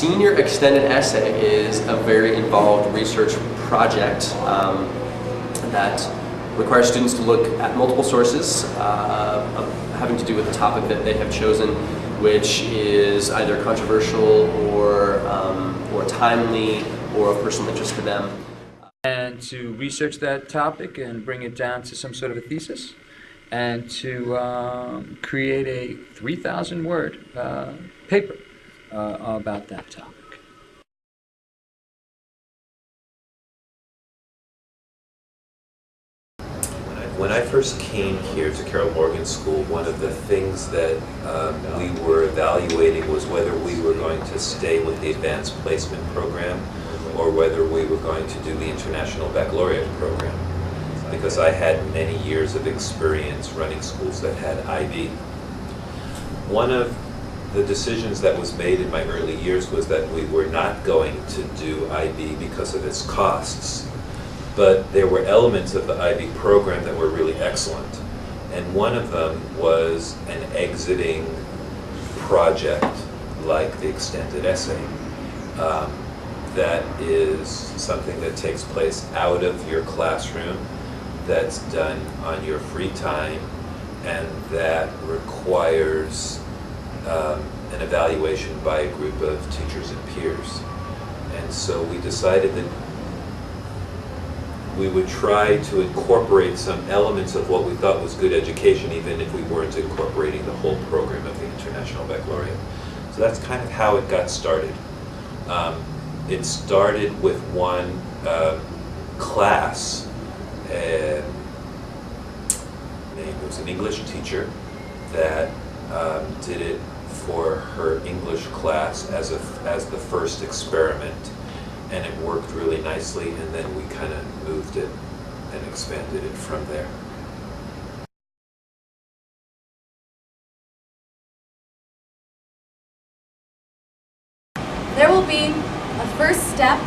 senior extended essay is a very involved research project that requires students to look at multiple sources having to do with the topic that they have chosen, which is either controversial or timely or of personal interest to them. And to research that topic and bring it down to some sort of a thesis, and to create a 3,000-word paper about that topic. When I first came here to Carroll Morgan School, one of the things that we were evaluating was whether we were going to stay with the advanced placement program or whether we were going to do the International Baccalaureate program, because I had many years of experience running schools that had IB. One of the decisions that was made in my early years was that we were not going to do IB because of its costs, but there were elements of the IB program that were really excellent. And one of them was an exiting project like the extended essay. That is something that takes place out of your classroom, that's done on your free time, and that requires an evaluation by a group of teachers and peers. And so we decided that we would try to incorporate some elements of what we thought was good education, even if we weren't incorporating the whole program of the International Baccalaureate. So that's kind of how it got started. It started with one class, and it was an English teacher that did it for her English class as the first experiment, and it worked really nicely, and then we kind of moved it and expanded it from there. There will be a first step,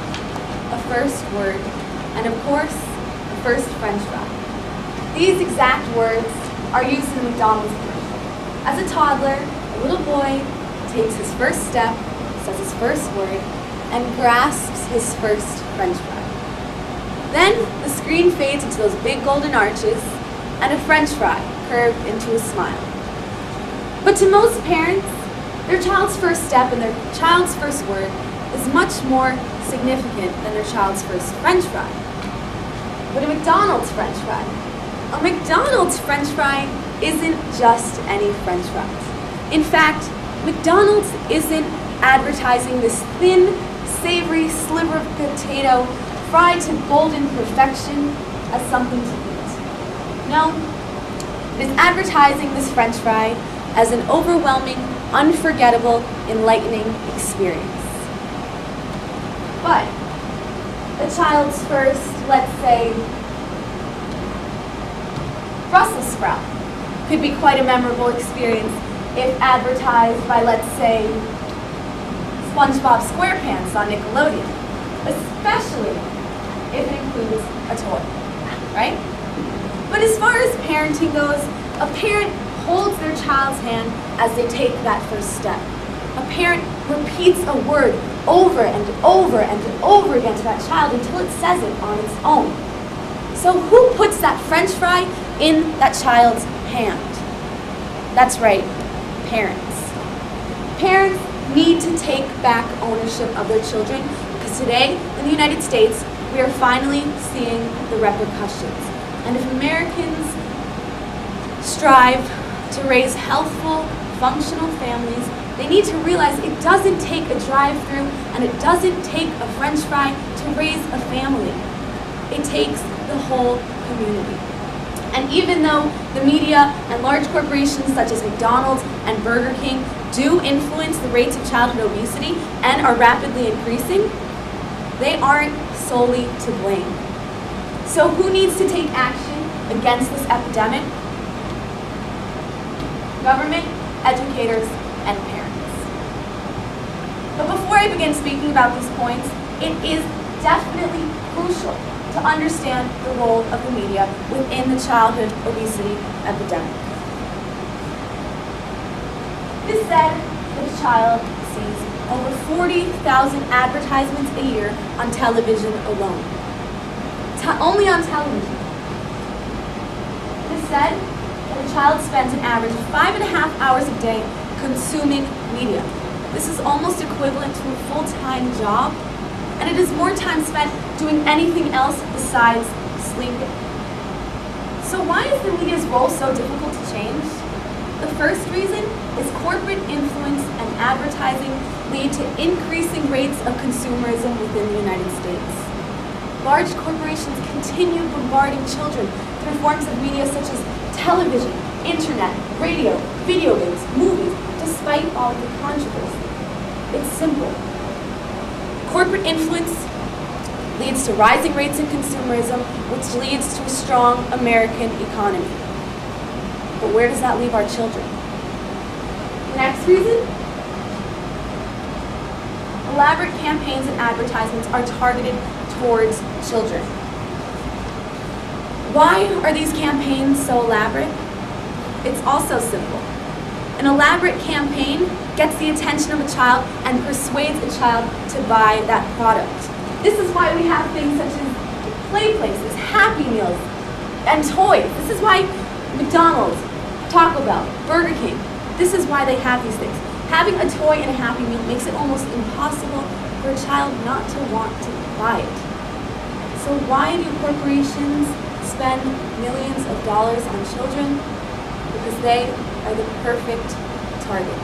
a first word, and of course, a first French fry. These exact words are used in the McDonald's commercial. As a toddler, a little boy takes his first step, says his first word, and grasps his first French fry. Then the screen fades into those big golden arches, and a French fry curved into a smile. But to most parents, their child's first step and their child's first word is much more significant than their child's first French fry. But a McDonald's French fry. A McDonald's French fry isn't just any French fries. In fact, McDonald's isn't advertising this thin, savory sliver of potato fried to golden perfection as something to eat. No, it is advertising this French fry as an overwhelming, unforgettable, enlightening experience. But a child's first, let's say, Brussels sprout could be quite a memorable experience if advertised by, let's say, SpongeBob SquarePants on Nickelodeon, especially if it includes a toy, right? But as far as parenting goes, a parent holds their child's hand as they take that first step. A parent repeats a word over and over and over again to that child until it says it on its own. So who puts that French fry in that child's hand? That's right, parents. Parents need to take back ownership of their children, because today in the United States we are finally seeing the repercussions. And if Americans strive to raise healthful, functional families, they need to realize it doesn't take a drive-through and it doesn't take a French fry to raise a family. It takes the whole community. And even though the media and large corporations such as McDonald's and Burger King do influence the rates of childhood obesity and are rapidly increasing, they aren't solely to blame. So who needs to take action against this epidemic? Government, educators, and parents. But before I begin speaking about these points, it is definitely crucial to understand the role of the media within the childhood obesity epidemic. It is said that a child sees over 40,000 advertisements a year on television alone. Only on television. It is said that a child spends an average of 5.5 hours a day consuming media. This is almost equivalent to a full-time job, and it is more time spent doing anything else besides sleeping. So why is the media's role so difficult to change? The first reason is corporate influence and advertising lead to increasing rates of consumerism within the United States. Large corporations continue bombarding children through forms of media such as television, internet, radio, video games, movies, despite all of the controversy. It's simple. Corporate influence leads to rising rates in consumerism, which leads to a strong American economy. But where does that leave our children? The next reason? Elaborate campaigns and advertisements are targeted towards children. Why are these campaigns so elaborate? It's also simple. An elaborate campaign gets the attention of a child and persuades a child to buy that product. This is why we have things such as play places, Happy Meals, and toys. This is why McDonald's, Taco Bell, Burger King, this is why they have these things. Having a toy and a Happy Meal makes it almost impossible for a child not to want to buy it. So why do corporations spend millions of dollars on children? Because they are the perfect target.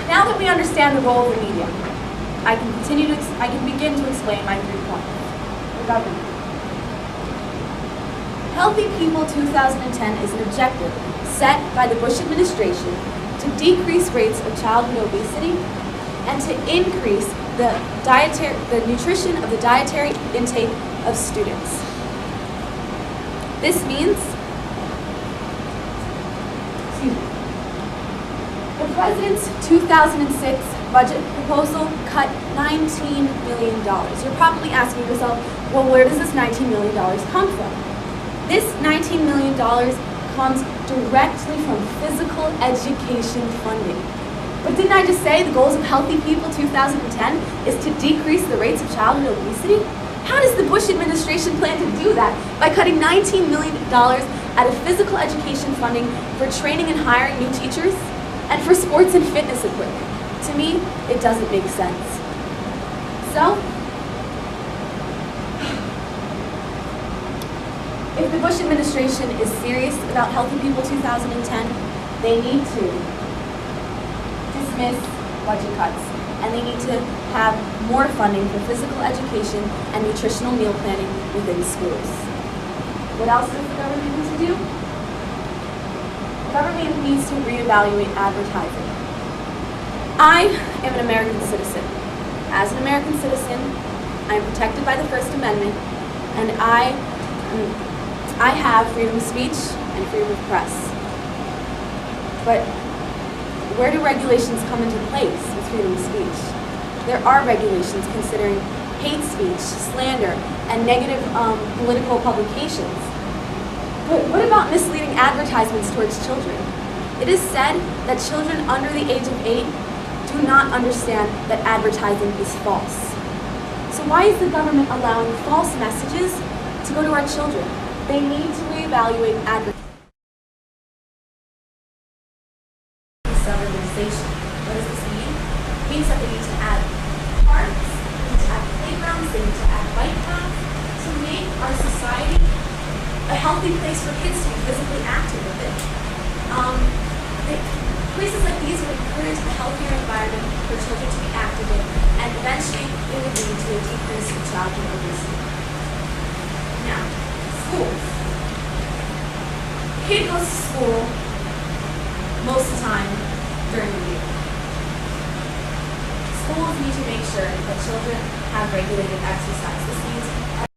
Now that we understand the role of the media, I can begin to explain my 3 points. The government. Healthy People 2010 is an objective set by the Bush administration to decrease rates of childhood obesity and to increase the nutrition of the dietary intake of students. This means, the President's 2006 budget proposal cut $19 million. You're probably asking yourself, well, where does this $19 million come from? This $19 million comes directly from physical education funding. But didn't I just say the goals of Healthy People 2010 is to decrease the rates of childhood obesity? How does the Bush administration plan to do that? By cutting $19 million out of physical education funding for training and hiring new teachers and for sports and fitness equipment. To me, it doesn't make sense. So, if the Bush administration is serious about Healthy People 2010, they need to dismiss budget cuts, and they need to have more funding for physical education and nutritional meal planning within schools. What else does the government need to do? The government needs to reevaluate advertising. I am an American citizen. As an American citizen, I am protected by the First Amendment, and I have freedom of speech and freedom of press. But where do regulations come into place with freedom of speech? There are regulations considering hate speech, slander, and negative political publications. But what about misleading advertisements towards children? It is said that children under the age of 8 do not understand that advertising is false. So why is the government allowing false messages to go to our children? They need to reevaluate advertising. Suburbanization. What does this mean? It means that they need to add parks, they need to add playgrounds, they need to add bike paths to make our society a healthy place for kids to be physically active within. Places like these would encourage a healthier environment for children to be active in, and eventually it would lead to a decrease in childhood obesity. Now, schools. A kid goes to school most of the time during the year. Schools need to make sure that children have regulated exercise. This